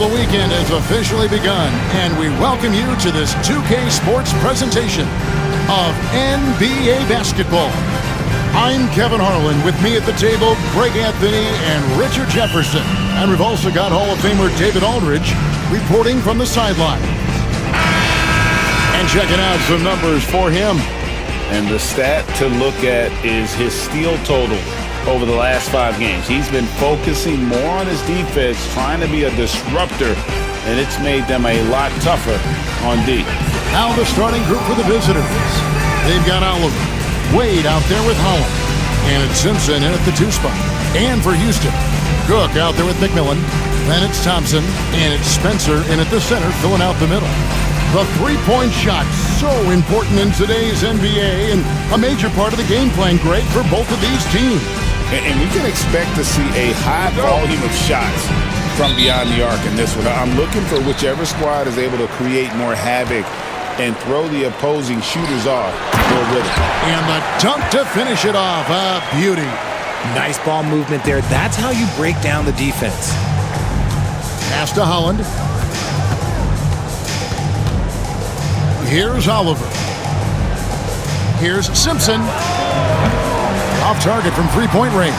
the weekend has officially begun, and we welcome you to this 2K Sports presentation of NBA basketball. I'm Kevin Harlan. With me at the table, Greg Anthony and Richard Jefferson. And we've also got Hall of Famer David Aldridge reporting from the sideline. And checking out some numbers for him. And the stat to look at is his steal total over the last 5 games. He's been focusing more on his defense, trying to be a disruptor, and it's made them a lot tougher on D. Now the starting group for the visitors. They've got Oliver, Wade out there with Holland, and it's Simpson in at the 2 spot. And for Houston, Cook out there with McMillan, then it's Thompson, and it's Spencer in at the center, filling out the middle. The three-point shot, so important in today's NBA, and a major part of the game plan, Greg, for both of these teams. And we can expect to see a high volume of shots from beyond the arc in this one. I'm looking for whichever squad is able to create more havoc and throw the opposing shooters off their rhythm. And the dunk to finish it off. A beauty. Nice ball movement there. That's how you break down the defense. Pass to Holland. Here's Oliver. Here's Simpson. Off target from three-point range.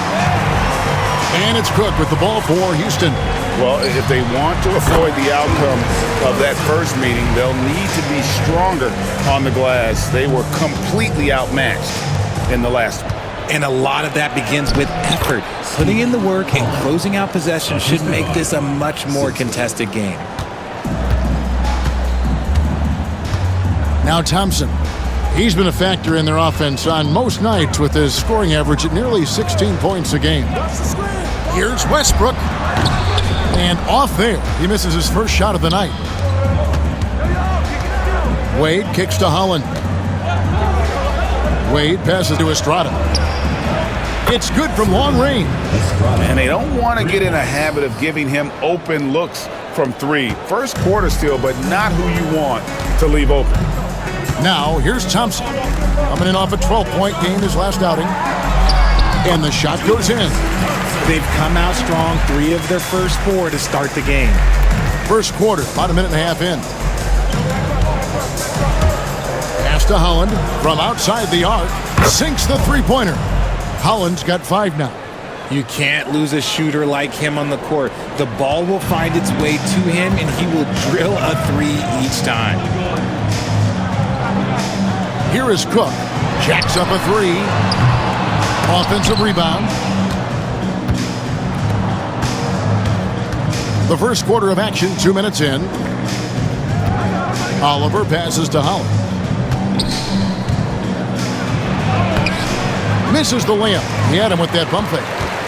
And it's Cook with the ball for Houston. Well, if they want to avoid the outcome of that first meeting, they'll need to be stronger on the glass. They were completely outmatched in the last one. And a lot of that begins with effort. Putting in the work and closing out possession should make this a much more contested game. Now Thompson. He's been a factor in their offense on most nights with his scoring average at nearly 16 points a game. Here's Westbrook. And off there. He misses his first shot of the night. Wade kicks to Holland. Wade passes to Estrada. It's good from long range. And they don't want to get in a habit of giving him open looks from 3. First quarter still, but not who you want to leave open. Now, here's Thompson. Coming in off a 12-point game his last outing. And the shot goes in. They've come out strong, 3 of their first 4 to start the game. First quarter, about a minute and a half in. Pass to Holland from outside the arc. Sinks the three-pointer. Holland's got 5 now. You can't lose a shooter like him on the court. The ball will find its way to him, and he will drill a 3 each time. Here is Cook. Jacks up a 3. Offensive rebound. The first quarter of action, 2 minutes in. Oliver passes to Holland. Misses the layup. He had him with that bump fake.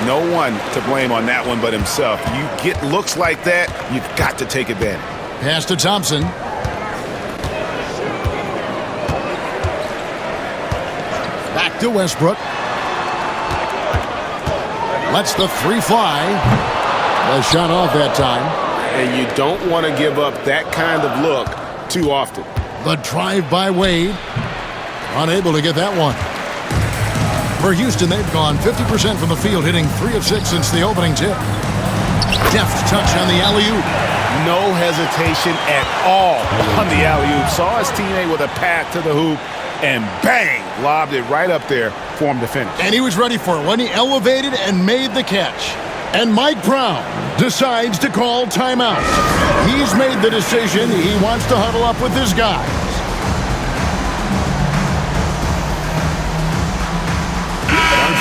No one to blame on that one but himself. You get looks like that, you've got to take advantage. Pass to Thompson. Back to Westbrook. Lets the 3 fly. The shot off that time. And you don't want to give up that kind of look too often. The drive by Wade. Unable to get that one. For Houston, they've gone 50% from the field, hitting 3 of 6 since the opening tip. Deft touch on the alley-oop. No hesitation at all on the alley-oop. Saw his teammate with a path to the hoop, and bang, lobbed it right up there for him to finish. And he was ready for it when he elevated and made the catch. And Mike Brown decides to call timeout. He's made the decision. He wants to huddle up with his guys.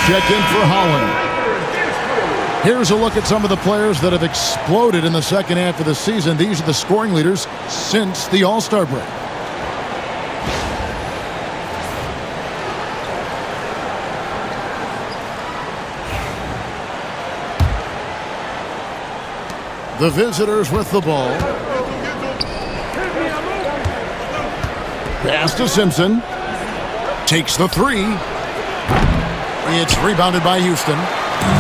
Check in for Holland. Here's a look at some of the players that have exploded in the second half of the season. These are the scoring leaders since the All-Star break. The visitors with the ball. Pass to Simpson. Takes the 3. It's rebounded by Houston.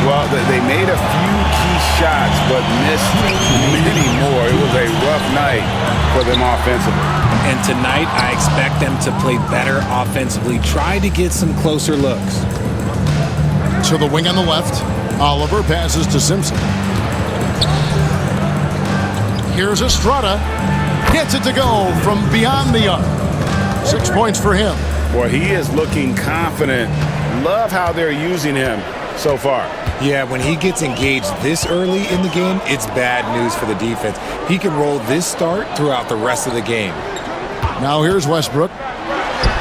Well, they made a few key shots, but missed many more. It was a rough night for them offensively. And tonight, I expect them to play better offensively. Try to get some closer looks. To the wing on the left. Oliver passes to Simpson. Here's Estrada. Gets it to go from beyond the arc. 6 points for him. Boy, he is looking confident. Love how they're using him so far. Yeah, when he gets engaged this early in the game, it's bad news for the defense. He can roll this start throughout the rest of the game. Now here's Westbrook.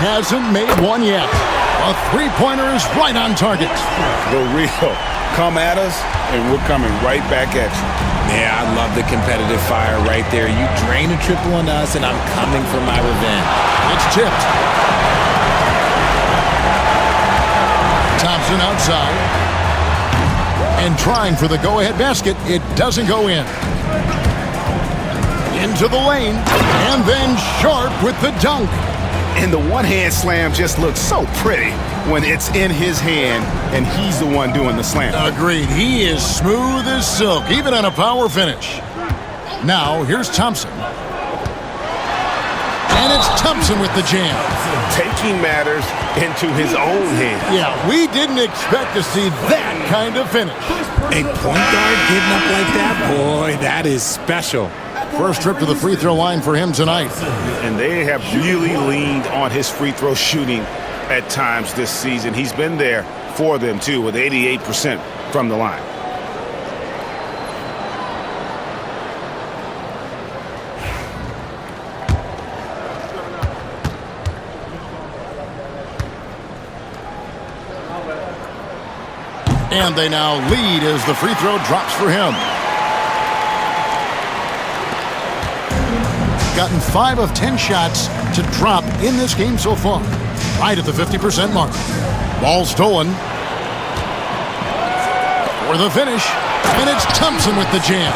Hasn't made one yet. A three-pointer is right on target. The real. Come at us, and we're coming right back at you. Yeah, I love the competitive fire right there. You drain a triple on us, and I'm coming for my revenge. It's tipped. Thompson outside. And trying for the go-ahead basket. It doesn't go in. Into the lane. And then Sharp with the dunk. And the one-hand slam just looks so pretty when it's in his hand and he's the one doing the slam. Agreed. He is smooth as silk, even on a power finish. Now, here's Thompson. And it's Thompson with the jam. Taking matters into his own hand. Yeah, we didn't expect to see that kind of finish. A point guard getting up like that? Boy, that is special. First trip to the free throw line for him tonight. And they have really leaned on his free throw shooting at times this season. He's been there for them, too, with 88% from the line. And they now lead as the free throw drops for him. Gotten 5 of 10 shots to drop in this game so far. Right at the 50% mark. Ball stolen. For the finish. And it's Thompson with the jam.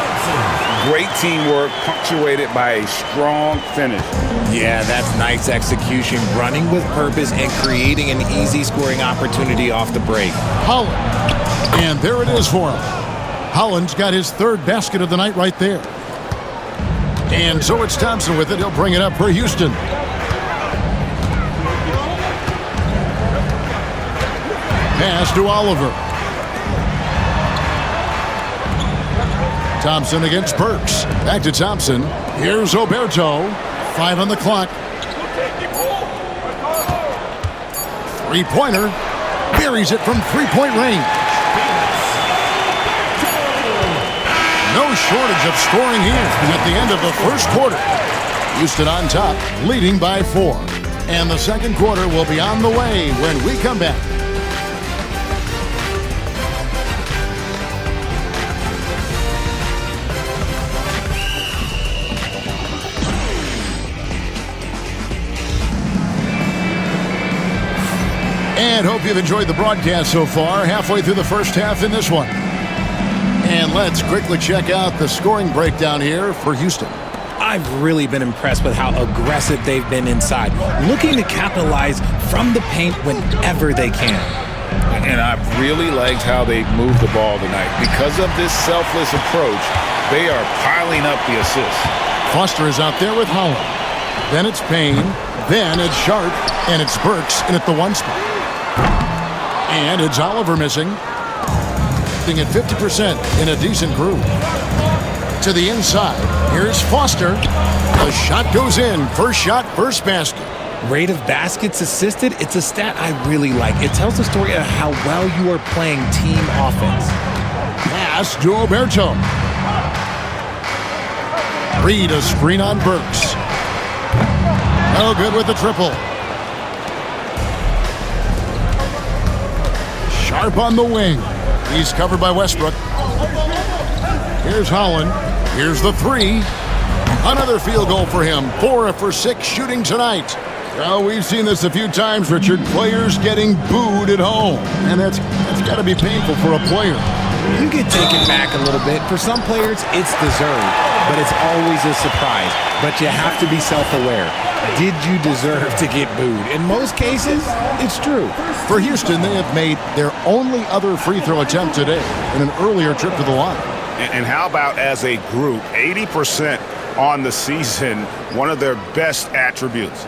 Great teamwork punctuated by a strong finish. Yeah, that's nice execution. Running with purpose and creating an easy scoring opportunity off the break. Holland. And there it is for him. Holland's got his third basket of the night right there. And so it's Thompson with it. He'll bring it up for Houston. Pass to Oliver. Thompson against Burks. Back to Thompson. Here's Oberto. 5 on the clock. Three-pointer. Buries it from three-point range. No shortage of scoring here at the end of the first quarter. Houston on top, leading by 4. And the second quarter will be on the way when we come back. And hope you've enjoyed the broadcast so far. Halfway through the first half in this one. And let's quickly check out the scoring breakdown here for Houston. I've really been impressed with how aggressive they've been inside, looking to capitalize from the paint whenever they can. And I've really liked how they've moved the ball tonight. Because of this selfless approach, they are piling up the assists. Foster is out there with Holland. Then it's Payne. Then it's Sharp. And it's Burks in at the 1 spot. And it's Oliver missing. At 50% in a decent groove. To the inside. Here's Foster. The shot goes in. First shot, first basket. Rate of baskets assisted, it's a stat I really like. It tells the story of how well you are playing team offense. Pass to Oberto. Reed a screen on Burks. No good with the triple. Sharp on the wing. He's covered by Westbrook. Here's Holland. Here's the 3. Another field goal for him. 4 for 6 shooting tonight. Well, we've seen this a few times, Richard. Players getting booed at home. And that's got to be painful for a player. You get taken back a little bit. For some players, it's deserved. But it's always a surprise. But you have to be self-aware. Did you deserve to get booed? In most cases, it's true. For Houston, they have made their only other free throw attempt today in an earlier trip to the line. And how about as a group, 80% on the season, one of their best attributes.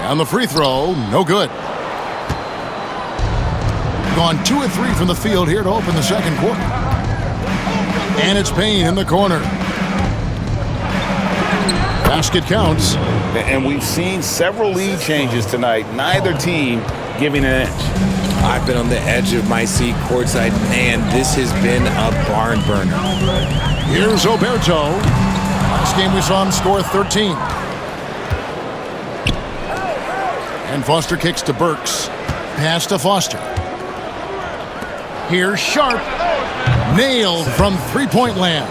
And the free throw, no good. Gone 2 of 3 from the field here to open the second quarter. And it's Payne in the corner. Basket counts. And we've seen several lead changes tonight. Neither team giving an edge. I've been on the edge of my seat courtside. Man, this has been a barn burner. Here's Oberto. Last game we saw him score 13. And Foster kicks to Burks. Pass to Foster. Here's Sharp. Nailed from three-point land.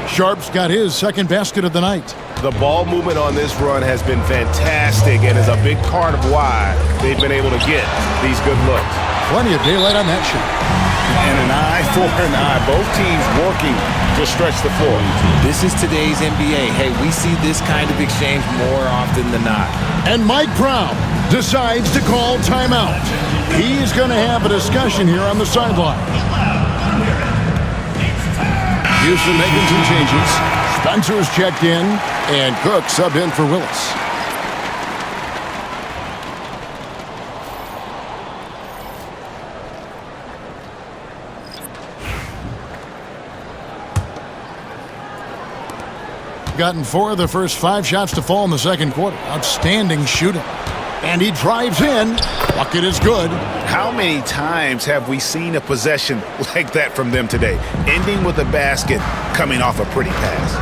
Sharp's got his second basket of the night. The ball movement on this run has been fantastic and is a big part of why they've been able to get these good looks. Plenty of daylight on that shot. And an eye for an eye. Both teams working to stretch the floor. This is today's NBA. Hey, we see this kind of exchange more often than not. And Mike Brown decides to call timeout. He's going to have a discussion here on the sideline. Houston making some changes. Spencer's checked in, and Cook subbed in for Willis. Gotten 4 of the first 5 shots to fall in the second quarter. Outstanding shooting. And he drives in. Bucket is good. How many times have we seen a possession like that from them today? Ending with a basket, coming off a pretty pass.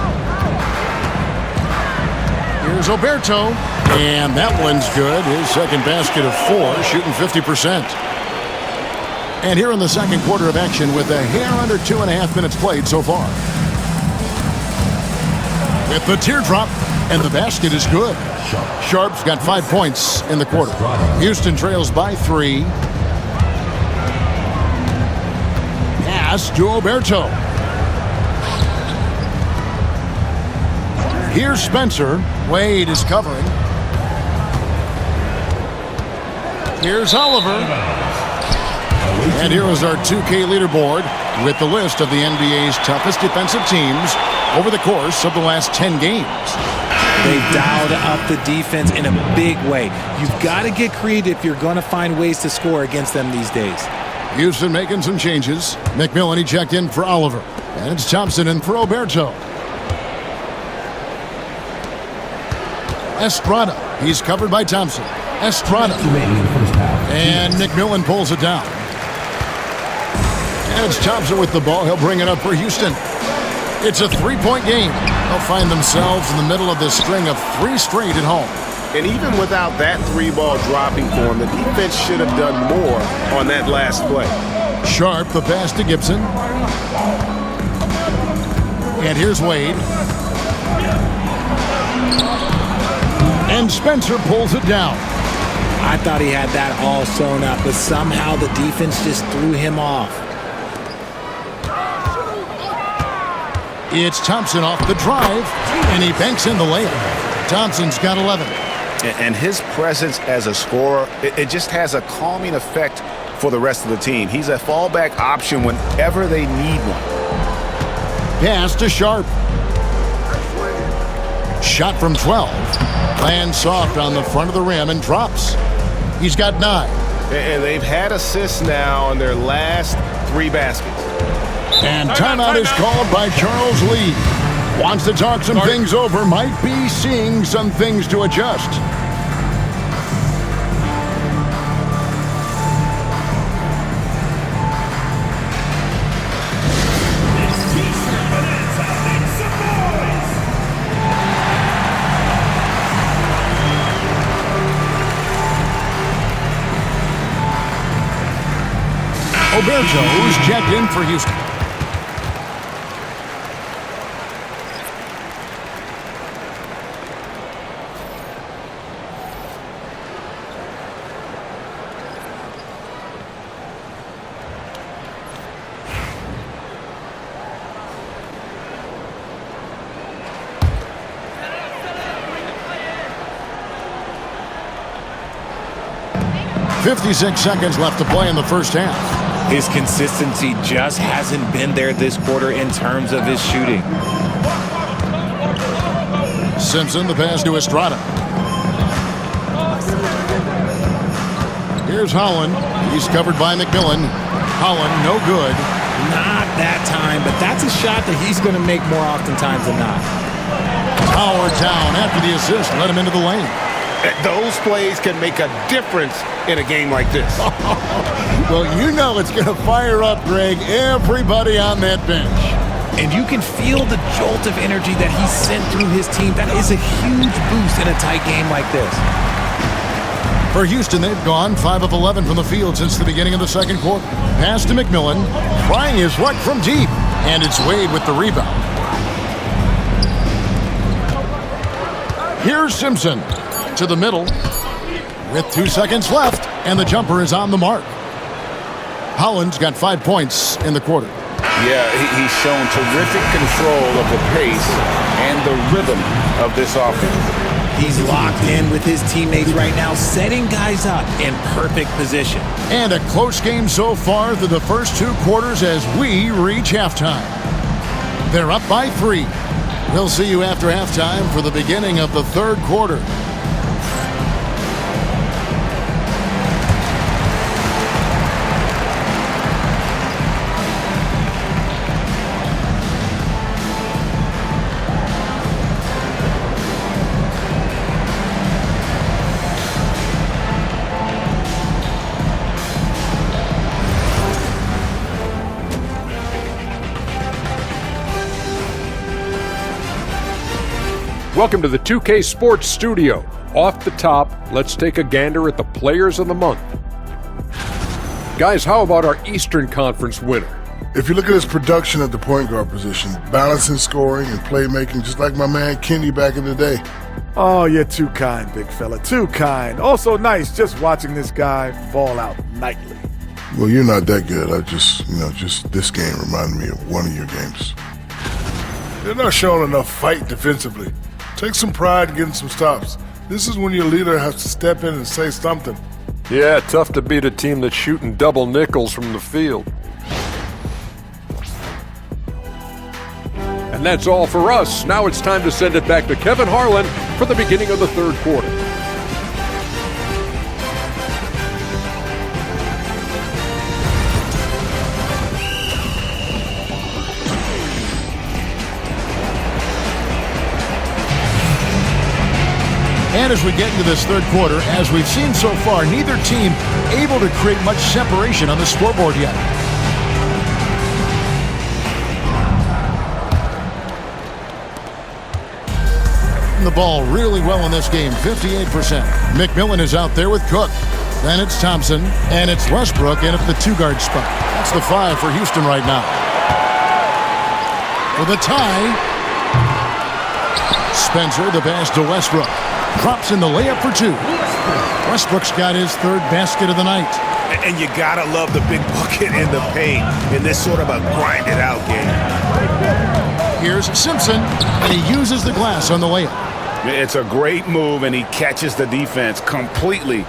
Here's Oberto. And that one's good. His second basket of 4, shooting 50%. And here in the second quarter of action with a hair under 2.5 minutes played so far. With the teardrop, and the basket is good. Sharp's got 5 points in the quarter. Houston trails by 3. Pass to Oberto. Here's Spencer. Wade is covering. Here's Oliver. And here is our 2K leaderboard with the list of the NBA's toughest defensive teams over the course of the last 10 games. They've dialed up the defense in a big way. You've got to get creative if you're going to find ways to score against them these days. Houston making some changes. McMillan, he checked in for Oliver. And it's Thompson in for Oberto. Estrada, he's covered by Thompson. Estrada. And McMillan pulls it down. And it's Thompson with the ball. He'll bring it up for Houston. It's a 3-point game. They'll find themselves in the middle of this string of 3 straight at home. And even without that 3-ball dropping for him, the defense should have done more on that last play. Sharp, the pass to Gibson. And here's Wade. And Spencer pulls it down. I thought he had that all sewn up, but somehow the defense just threw him off. It's Thompson off the drive, and he banks in the layup. Thompson's got 11. And his presence as a scorer, it just has a calming effect for the rest of the team. He's a fallback option whenever they need one. Pass to Sharp. Shot from 12. Lands soft on the front of the rim and drops. He's got 9. And they've had assists now on their last 3 baskets. And timeout is called by Charles Lee. Wants to talk some things over. Might be seeing some things to adjust. Oberto's checked in for Houston. .56 seconds left to play in the first half. His consistency just hasn't been there this quarter in terms of his shooting. Simpson, the pass to Estrada. Here's Holland. He's covered by McMillan. Holland, no good. Not that time, but that's a shot that he's going to make more oftentimes than not. Power down after the assist. Let him into the lane. Those plays can make a difference in a game like this. Well, you know it's going to fire up, Greg, everybody on that bench. And you can feel the jolt of energy that he sent through his team. That is a huge boost in a tight game like this. For Houston, they've gone 5 of 11 from the field since the beginning of the second quarter. Pass to McMillan, trying his luck from deep, and it's Wade with the rebound. Here's Simpson to the middle with 2 seconds left, and the jumper is on the mark. Holland's got 5 points in the quarter. Yeah, he's shown terrific control of the pace and the rhythm of this offense. He's locked in with his teammates right now, setting guys up in perfect position. And a close game so far through the first 2 quarters as we reach halftime. They're up by 3. We'll see you after halftime for the beginning of the third quarter. Welcome to the 2K Sports Studio. Off the top, let's take a gander at the Players of the Month. Guys, how about our Eastern Conference winner? If you look at his production at the point guard position, balancing scoring and playmaking, just like my man Kenny back in the day. Oh, you're too kind, big fella, too kind. Also nice just watching this guy fall out nightly. Well, you're not that good. Just this game reminded me of one of your games. They're not showing enough fight defensively. Take some pride in getting some stops. This is when your leader has to step in and say something. Yeah, tough to beat a team that's shooting double nickels from the field. And that's all for us. Now it's time to send it back to Kevin Harlan for the beginning of the third quarter. And as we get into this third quarter, as we've seen so far, neither team able to create much separation on the scoreboard yet. The ball really well in this game, 58%. McMillan is out there with Cook. Then it's Thompson, and it's Westbrook in at the 2-guard spot. That's the 5 for Houston right now. For the tie, Spencer, the pass to Westbrook. Drops in the layup for 2. Westbrook's got his 3rd basket of the night. And you gotta love the big bucket in the paint in this sort of a grind-it-out game. Here's Simpson, and he uses the glass on the layup. It's a great move, and he catches the defense completely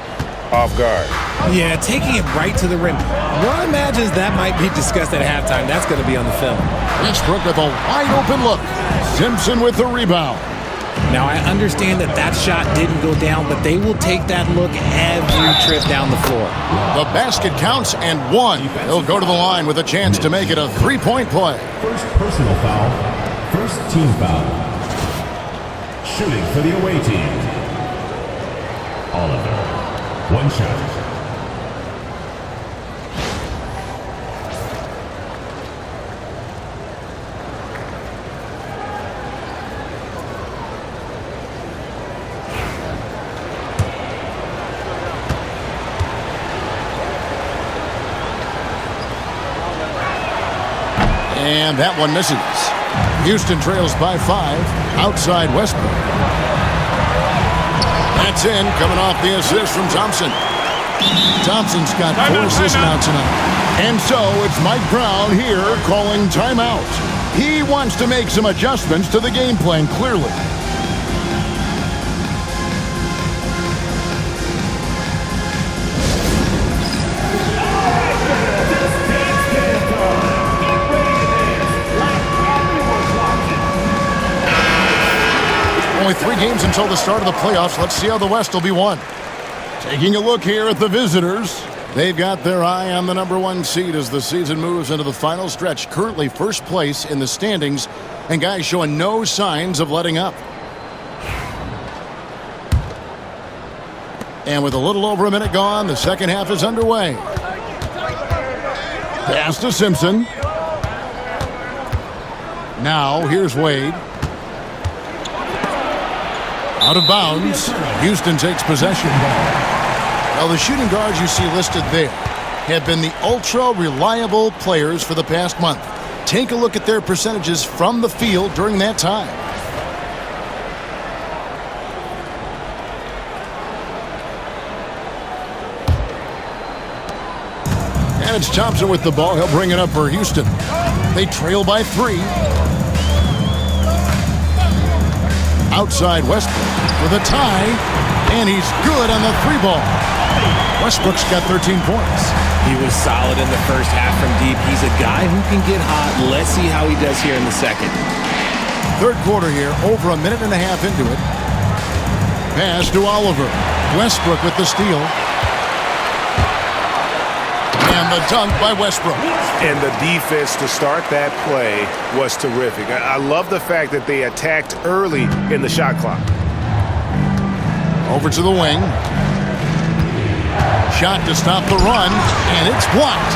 off guard. Yeah, taking it right to the rim. One imagines that might be discussed at halftime. That's going to be on the film. Westbrook with a wide-open look. Simpson with the rebound. Now, I understand that shot didn't go down, but they will take that look every trip down the floor. The basket counts and 1. He'll go to the line with a chance to make it a 3-point play. First personal foul, first team foul. Shooting for the away team. Oliver, 1 shot. And that one misses. Houston trails by 5. Outside Westbrook. That's in, coming off the assist from Thompson. Thompson's got 4 assists now tonight. And so it's Mike Brown here calling timeout. He wants to make some adjustments to the game plan, clearly. Only 3 games until the start of the playoffs. Let's see how the West will be won. Taking a look here at the visitors. They've got their eye on the number 1 seed as the season moves into the final stretch. Currently first place in the standings, and guys showing no signs of letting up. And with a little over a minute gone, the second half is underway. Pass to Simpson. Now here's Wade. Out of bounds. Houston takes possession. Well, the shooting guards you see listed there have been the ultra-reliable players for the past month. Take a look at their percentages from the field during that time. And it's Thompson with the ball. He'll bring it up for Houston. They trail by 3. Outside Westbrook for the tie, and he's good on the 3 ball. Westbrook's got 13 points. He was solid in the first half from deep. He's a guy who can get hot. Let's see how he does here in the second. Third quarter here, over a minute and a half into it. Pass to Oliver. Westbrook with the steal. And the dunk by Westbrook. And the defense to start that play was terrific. I love the fact that they attacked early in the shot clock. Over to the wing. Shot to stop the run, and it's blocked.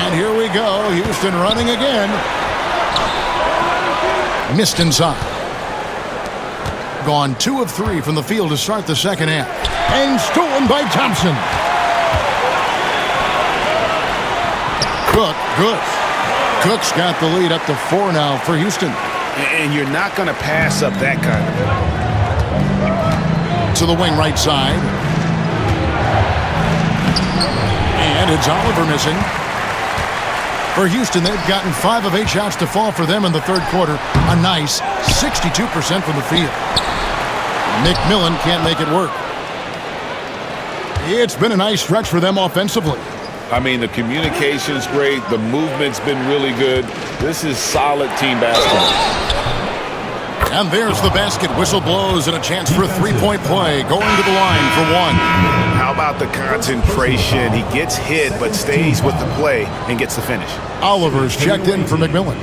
And here we go. Houston running again. Missed inside. Gone 2 of 3 from the field to start the second half. And stolen by Thompson. Cook, good. Cook's got the lead up to 4 now for Houston. And you're not going to pass up that kind of to the wing right side. And it's Oliver missing. For Houston, they've gotten 5 of 8 shots to fall for them in the third quarter. A nice 62% from the field. McMillan can't make it work. It's been a nice stretch for them offensively. I mean, the communication's great. The movement's been really good. This is solid team basketball. And there's the basket. Whistle blows and a chance for a 3-point play. Going to the line for 1. How about the concentration? He gets hit but stays with the play and gets the finish. Oliver's checked in for McMillan.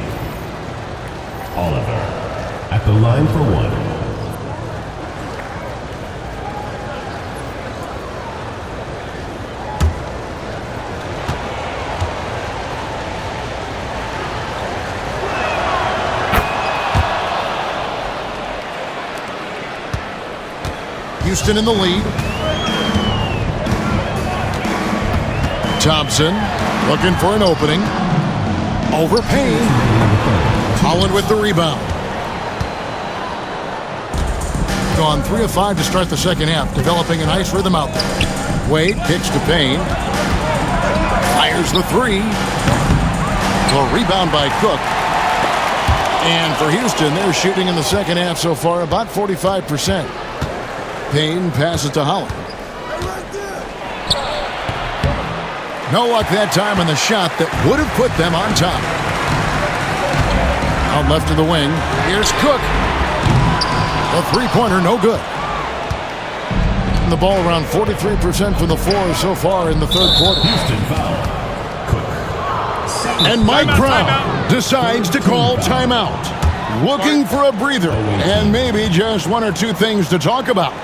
Oliver at the line for 1. Houston in the lead. Thompson looking for an opening. Over Payne. Holland with the rebound. Gone 3 of 5 to start the second half, developing a nice rhythm out there. Wade kicks to Payne. Fires the 3. The rebound by Cook. And for Houston, they're shooting in the second half so far about 45%. Payne passes to Holland. No luck that time on the shot that would have put them on top. Out left of the wing. Here's Cook. A 3-pointer, no good. And the ball around 43% from the floor so far in the third quarter. Houston foul. Cook. And Mike Brown decides to call timeout. Looking for a breather and maybe just 1 or 2 things to talk about.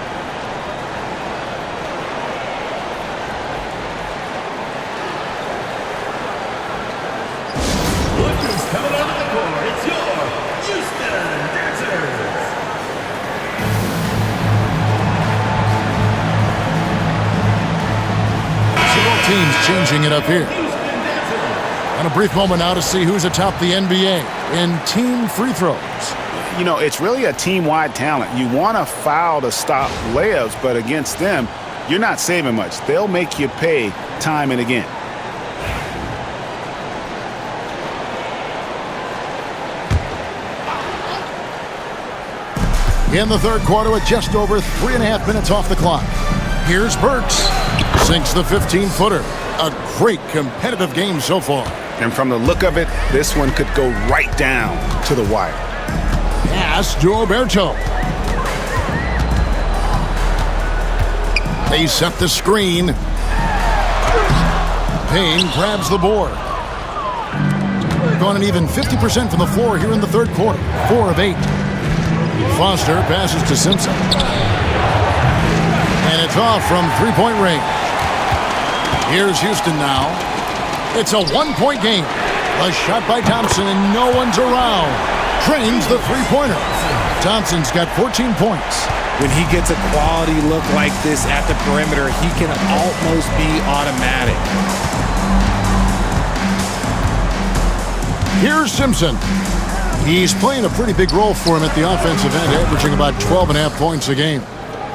Teams changing it up here. And a brief moment now to see who's atop the NBA in team free throws. You know, it's really a team-wide talent. You want to foul to stop layups, but against them, you're not saving much. They'll make you pay time and again. In the third quarter with just over 3.5 minutes off the clock. Here's Burks. Sinks the 15-footer. A great competitive game so far. And from the look of it, this one could go right down to the wire. Pass to Roberto. They set the screen. Payne grabs the board. Gone an even 50% from the floor here in the third quarter. 4 of 8. Foster passes to Simpson. And it's off from three-point range. Here's Houston now. It's a one-point game. A shot by Thompson and no one's around. Drains the three-pointer. Thompson's got 14 points. When he gets a quality look like this at the perimeter, he can almost be automatic. Here's Simpson. He's playing a pretty big role for him at the offensive end, averaging about 12.5 points a game.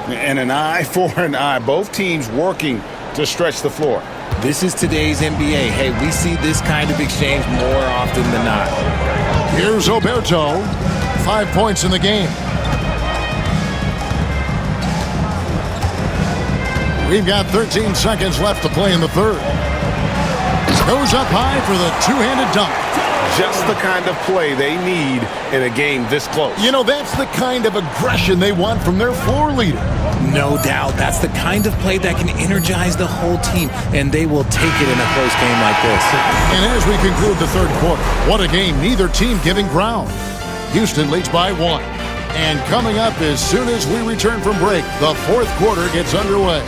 And an eye for an eye. Both teams working to stretch the floor. This is today's NBA. Hey, we see this kind of exchange more often than not. Here's Oberto. 5 points in the game. We've got 13 seconds left to play in the third. Goes up high for the two-handed dunk. Just the kind of play they need in a game this close. You know, that's the kind of aggression they want from their floor leader. No doubt. That's the kind of play that can energize the whole team, and they will take it in a close game like this. And as we conclude the third quarter, what a game, neither team giving ground. Houston leads by 1. And coming up as soon as we return from break, the fourth quarter gets underway.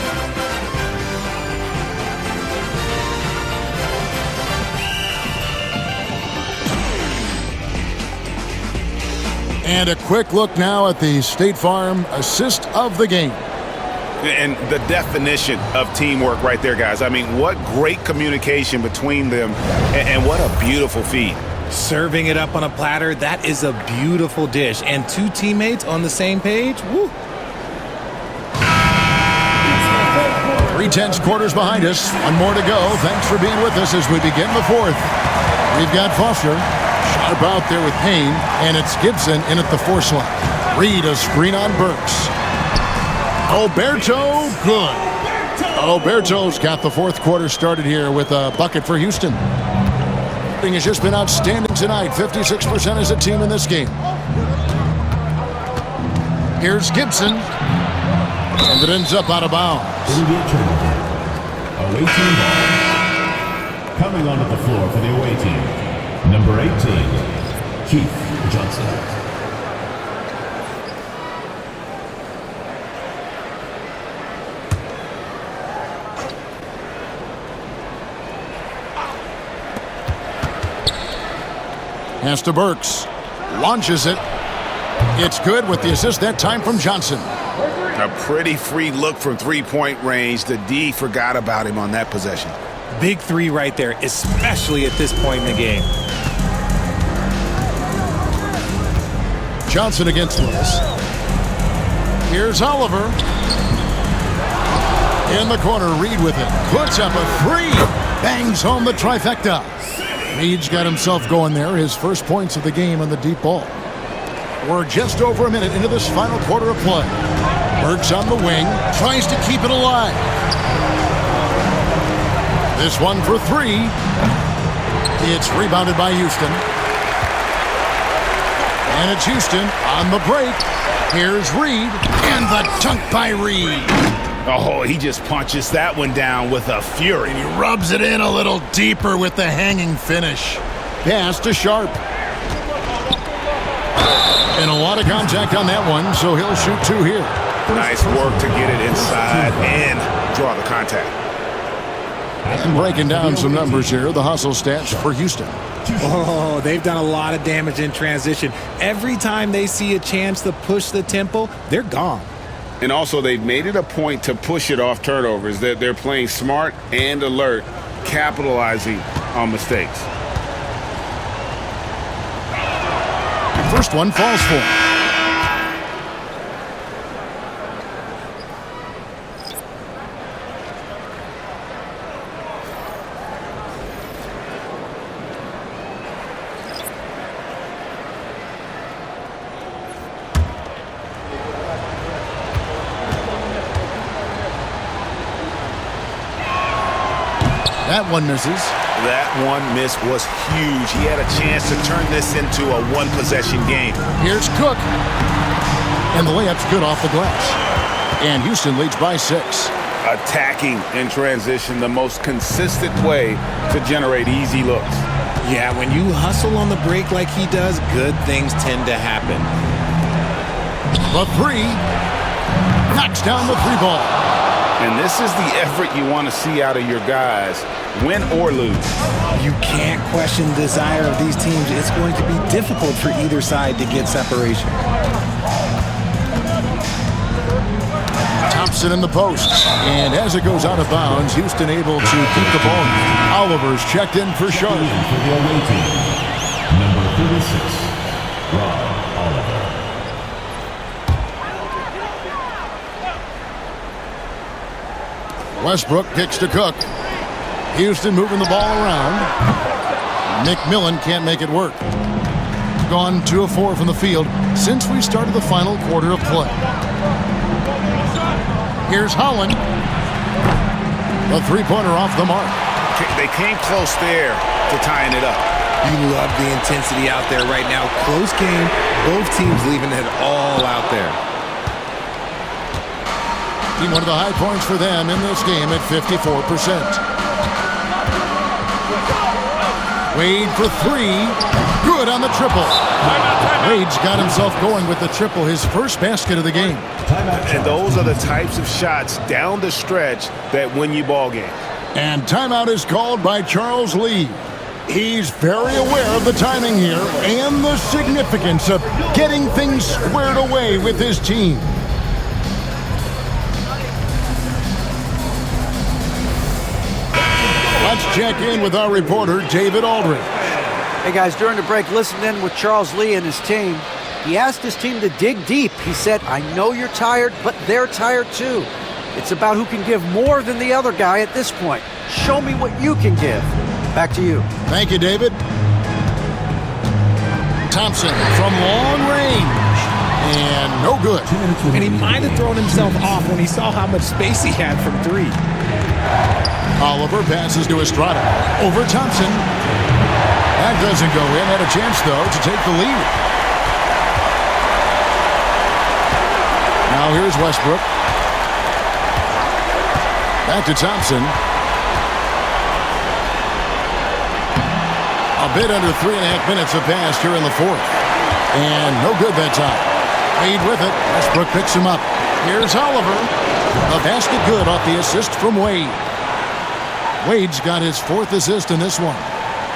And a quick look now at the State Farm assist of the game. And the definition of teamwork right there, guys. I mean, what great communication between them, and what a beautiful feed. Serving it up on a platter, that is a beautiful dish. And 2 teammates on the same page, woo. 3/10 quarters behind us. One more to go. Thanks for being with us as we begin the fourth. We've got Foster. Sharp out there with Payne, and it's Gibson in at the 4 slot. Reed a screen on Burks. Oberto, good. Oberto's got the fourth quarter started here with a bucket for Houston. It has just been outstanding tonight. 56% as a team in this game. Here's Gibson, and it ends up out of bounds. Away team ball. Coming onto the floor for the away team. Number 18, Keith Johnson. Pass to Burks. Launches it. It's good with the assist that time from Johnson. A pretty free look from three-point range. The D forgot about him on that possession. Big 3 right there, especially at this point in the game. Johnson against Lewis. Here's Oliver. In the corner, Reed with it. Puts up a 3. Bangs home the trifecta. Reed's got himself going there. His first points of the game on the deep ball. We're just over a minute into this final quarter of play. Burks on the wing. Tries to keep it alive. This one for 3. It's rebounded by Houston. And it's Houston on the break. Here's Reed. And the dunk by Reed. Oh, he just punches that one down with a fury. He rubs it in a little deeper with the hanging finish. Pass to Sharp. And a lot of contact on that one, so he'll shoot 2 here. Nice work to get it inside and draw the contact. And breaking down some numbers here, the hustle stats for Houston. Oh, they've done a lot of damage in transition. Every time they see a chance to push the tempo, they're gone. And also, they've made it a point to push it off turnovers. They're playing smart and alert, capitalizing on mistakes. First one falls for him. That one misses. That one miss was huge. He had a chance to turn this into a one-possession game. Here's Cook. And the layup's good off the glass. And Houston leads by 6. attacking in transition, the most consistent way to generate easy looks. Yeah, when you hustle on the break like he does, good things tend to happen. The three. Knocks down the three ball. And this is the effort you want to see out of your guys, win or lose. You can't question the desire of these teams. It's going to be difficult for either side to get separation. Thompson in the post. And as it goes out of bounds, Houston able to keep the ball. Oliver's checked in for Sharp. For the away team, number 36, Rob Oliver. Westbrook kicks to Cook. Houston moving the ball around. McMillan can't make it work. Gone 2 of 4 from the field since we started the final quarter of play. Here's Holland. The three-pointer off the mark. They came close there to tying it up. You love the intensity out there right now. Close game. Both teams leaving it all out there. One of the high points for them in this game at 54%. Wade for three. Good on the triple. Wade's got himself going with the triple, his first basket of the game. And those are the types of shots down the stretch that win you ball games. And timeout is called by Charles Lee. He's very aware of the timing here and the significance of getting things squared away with his team. Let's check in with our reporter, David Aldridge. Hey guys, during the break, listen in with Charles Lee and his team. He asked his team to dig deep. He said, I know you're tired, but they're tired too. It's about who can give more than the other guy at this point. Show me what you can give. Back to you. Thank you, David. Thompson from long range. And no good. And he might have thrown himself off when he saw how much space he had from three. Oliver passes to Estrada. Over Thompson. That doesn't go in. Had a chance, though, to take the lead. Now here's Westbrook. Back to Thompson. A bit under 3.5 minutes have passed here in the fourth. And no good that time. Wade with it. Westbrook picks him up. Here's Oliver. A basket good off the assist from Wade. Wade's got his fourth assist in this one.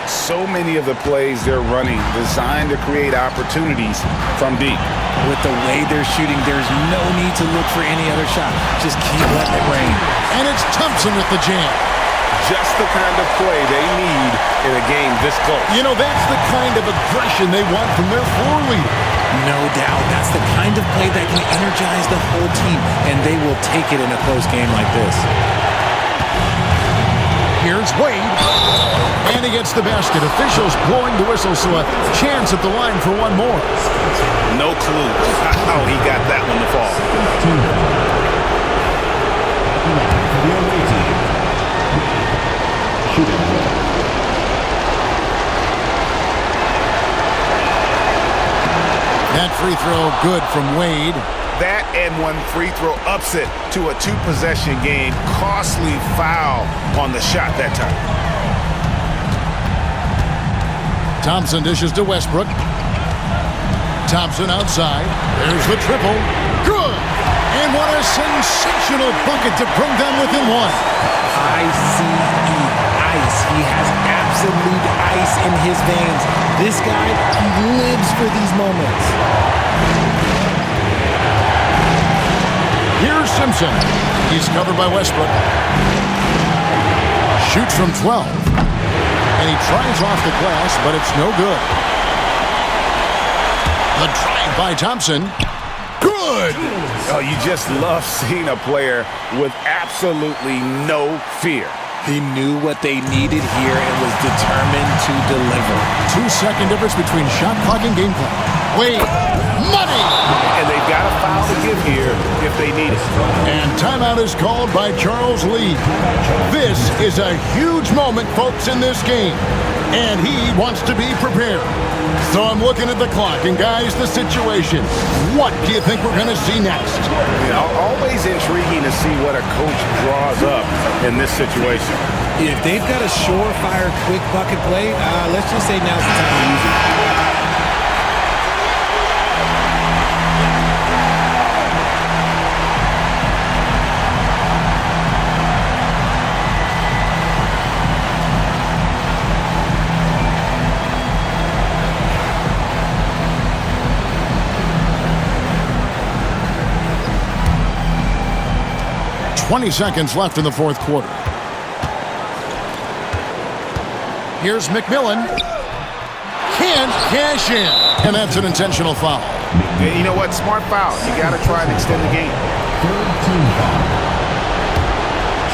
So many of the plays they're running designed to create opportunities from deep. With the way they're shooting, there's no need to look for any other shot. Just keep letting it rain. And it's Thompson with the jam. Just the kind of play they need in a game this close. You know, that's the kind of aggression they want from their floor leader. No doubt. That's the kind of play that can energize the whole team, and they will take it in a close game like this. Here's Wade. And he gets the basket. Officials blowing the whistle, so a chance at the line for one more. No clue how he got that one to fall. That free throw good from Wade. That and one free throw ups it to a two-possession game. Costly foul on the shot that time. Thompson dishes to Westbrook. Thompson outside. There's the triple. Good! And what a sensational bucket to bring them within one. ICE. Ice. He has absolute ice in his veins. This guy, he lives for these moments. Here's Simpson. He's covered by Westbrook. Shoots from 12. And he tries off the glass, but it's no good. The drive by Thompson. Good! Oh, you just love seeing a player with absolutely no fear. He knew what they needed here and was determined to deliver. 2-second difference between shot clock and game clock. Wade, money! And they've got a foul to give here if they need it. And timeout is called by Charles Lee. This is a huge moment, folks, in this game. and he wants to be prepared. So I'm looking at the clock, and guys, the situation. What do you think we're going to see next? Always intriguing to see what a coach draws up in this situation. If they've got a surefire, quick bucket play, let's just say now's the time to use it. "20 seconds left in the fourth quarter. Here's McMillan. Can't cash in. And that's an intentional foul. And you know what? Smart foul. You got to try and extend the game. Third team foul.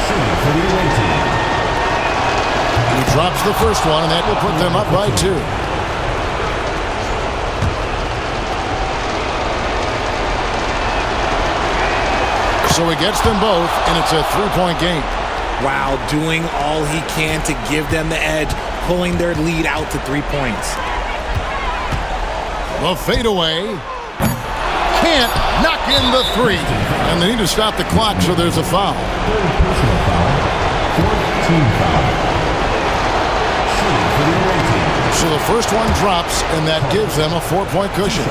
Shooting for the away team. He drops the first one, and that will put them up by 2. So he gets them both, and it's a 3-point game. Wow, doing all he can to give them the edge, pulling their lead out to 3 points. The fadeaway. Can't knock in the 3. And they need to stop the clock, so there's a foul. Third personal foul. Fourth team foul. Shooting for the away team. So the first one drops, and that gives them a 4-point cushion.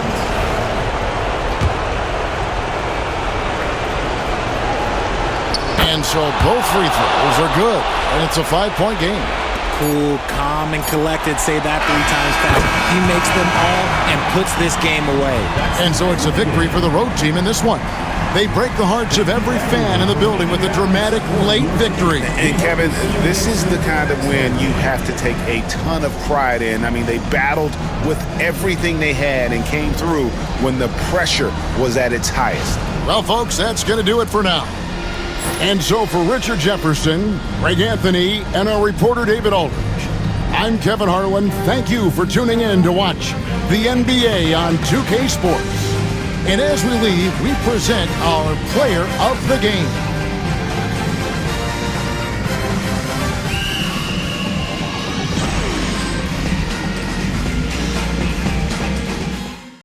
And so both free throws are good, and it's a 5-point game. Cool, calm, and collected. Say that 3 times fast. He makes them all and puts this game away. And so it's a victory for the road team in this one. They break the hearts of every fan in the building with a dramatic late victory. And Kevin, this is the kind of win you have to take a ton of pride in. I mean, they battled with everything they had and came through when the pressure was at its highest. Well, folks, that's going to do it for now. And so for Richard Jefferson, Greg Anthony, and our reporter David Aldridge, I'm Kevin Harlan. Thank you for tuning in to watch the NBA on 2K Sports. And as we leave, we present our player of the game.